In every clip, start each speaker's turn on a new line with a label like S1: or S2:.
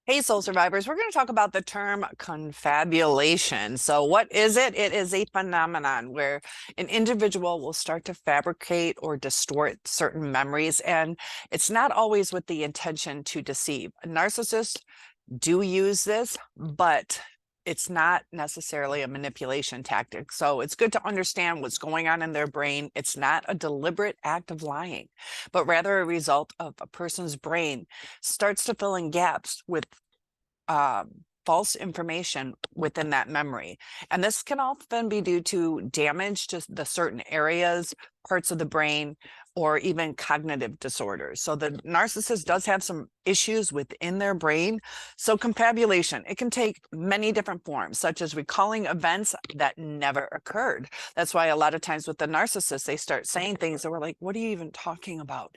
S1: Hey, soul survivors, we're going to talk about the term confabulation. So, what is it? It is a phenomenon where an individual will start to fabricate or distort certain memories, and it's not always with the intention to deceive. Narcissists do use this, but it's not necessarily a manipulation tactic. So it's good to understand what's going on in their brain. It's not a deliberate act of lying, but rather a result of a person's brain starts to fill in gaps with false information within that memory. And this can often be due to damage to the certain areas, parts of the brain, or even cognitive disorders. So the narcissist does have some issues within their brain. So confabulation, it can take many different forms, such as recalling events that never occurred. That's why a lot of times with the narcissist, they start saying things that we're like, what are you even talking about?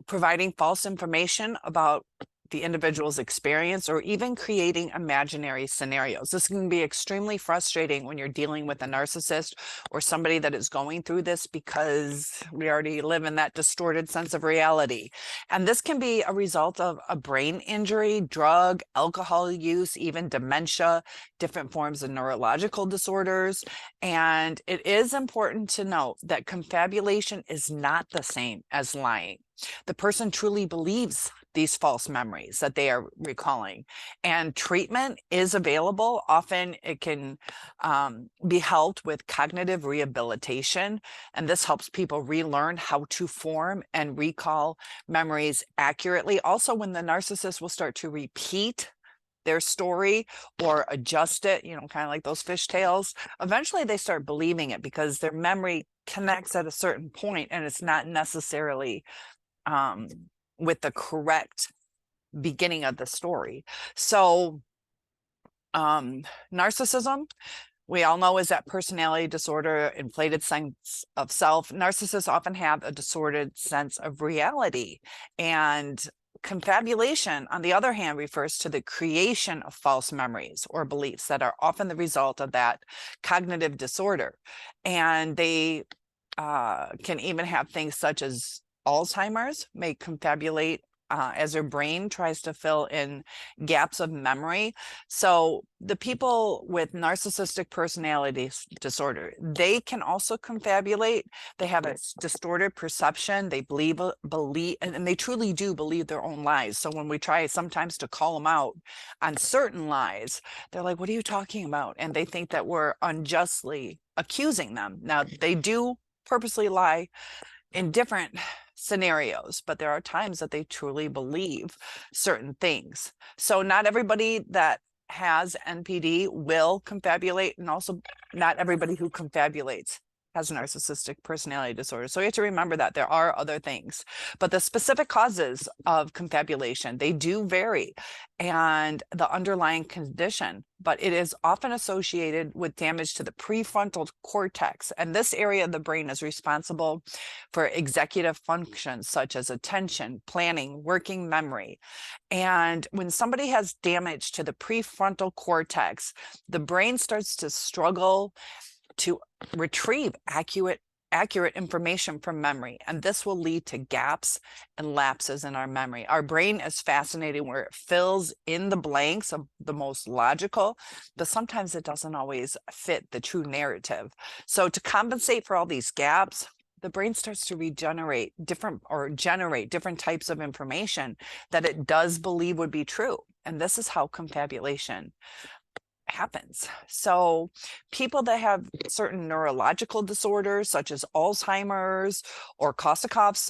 S1: Providing false information about the individual's experience, or even creating imaginary scenarios. This can be extremely frustrating when you're dealing with a narcissist or somebody that is going through this, because we already live in that distorted sense of reality. And this can be a result of a brain injury, drug, alcohol use, even dementia, different forms of neurological disorders. And it is important to note that confabulation is not the same as lying. The person truly believes these false memories that they are recalling, and treatment is available. Often it can be helped with cognitive rehabilitation, and this helps people relearn how to form and recall memories accurately. Also, when the narcissist will start to repeat their story or adjust it, kind of like those fishtails, eventually they start believing it because their memory connects at a certain point, and it's not necessarily with the correct beginning of the story. So narcissism, we all know, is that personality disorder, inflated sense of self. Narcissists often have a distorted sense of reality. And confabulation, on the other hand, refers to the creation of false memories or beliefs that are often the result of that cognitive disorder. And they can even have things such as Alzheimer's may confabulate as their brain tries to fill in gaps of memory. So the people with narcissistic personality disorder, they can also confabulate. They have a distorted perception. They believe, and they truly do believe their own lies. So when we try sometimes to call them out on certain lies, they're like, what are you talking about? And they think that we're unjustly accusing them. Now, they do purposely lie in different scenarios, but there are times that they truly believe certain things. So not everybody that has NPD will confabulate, and also not everybody who confabulates has narcissistic personality disorder. So you have to remember that there are other things, but the specific causes of confabulation, they do vary, and the underlying condition, but it is often associated with damage to the prefrontal cortex. And this area of the brain is responsible for executive functions such as attention, planning, working memory. And when somebody has damage to the prefrontal cortex, the brain starts to struggle to retrieve accurate information from memory, and this will lead to gaps and lapses in our memory. Our brain is fascinating where it fills in the blanks of the most logical, but sometimes it doesn't always fit the true narrative. So to compensate for all these gaps, the brain starts to regenerate different or generate different types of information that it does believe would be true. And this is how confabulation happens. So people that have certain neurological disorders such as Alzheimer's or Korsakoff's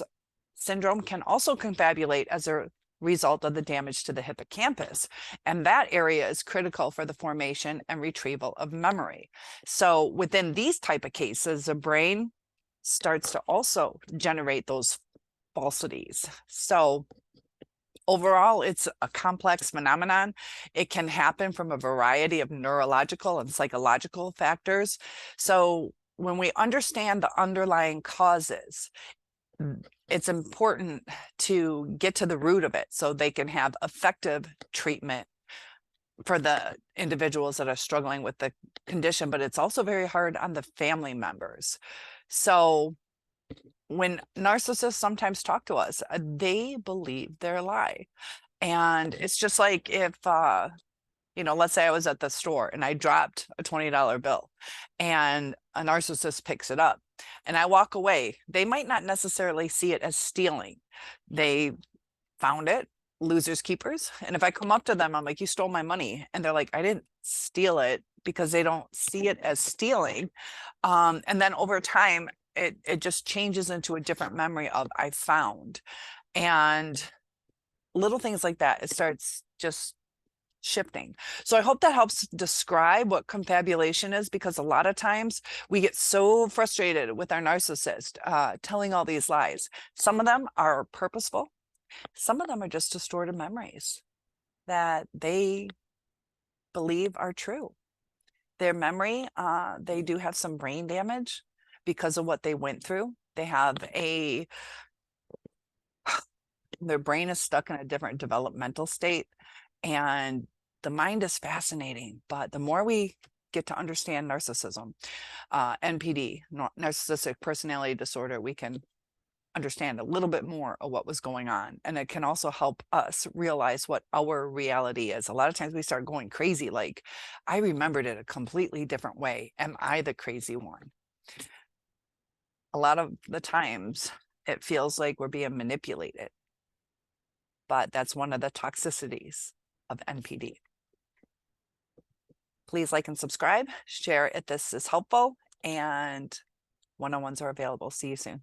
S1: syndrome can also confabulate as a result of the damage to the hippocampus. And that area is critical for the formation and retrieval of memory. So within these type of cases, the brain starts to also generate those falsities. So overall, it's a complex phenomenon. It can happen from a variety of neurological and psychological factors. So when we understand the underlying causes, it's important to get to the root of it so they can have effective treatment for the individuals that are struggling with the condition. But it's also very hard on the family members. So when narcissists sometimes talk to us, they believe their lie. And it's just like if, let's say I was at the store and I dropped a $20 bill and a narcissist picks it up and I walk away, they might not necessarily see it as stealing. They found it, losers keepers. And if I come up to them, I'm like, you stole my money. And they're like, I didn't steal it, because they don't see it as stealing. And then over time, it just changes into a different memory of I found. And little things like that, it starts just shifting. So I hope that helps describe what confabulation is, because a lot of times we get so frustrated with our narcissist telling all these lies. Some of them are purposeful. Some of them are just distorted memories that they believe are true. Their memory, they do have some brain damage because of what they went through. They have their brain is stuck in a different developmental state, and the mind is fascinating. But the more we get to understand narcissism, NPD, narcissistic personality disorder, we can understand a little bit more of what was going on. And it can also help us realize what our reality is. A lot of times we start going crazy, like, I remembered it a completely different way. Am I the crazy one? A lot of the times it feels like we're being manipulated. But that's one of the toxicities of NPD. Please like and subscribe, share if this is helpful, and one-on-ones are available. See you soon.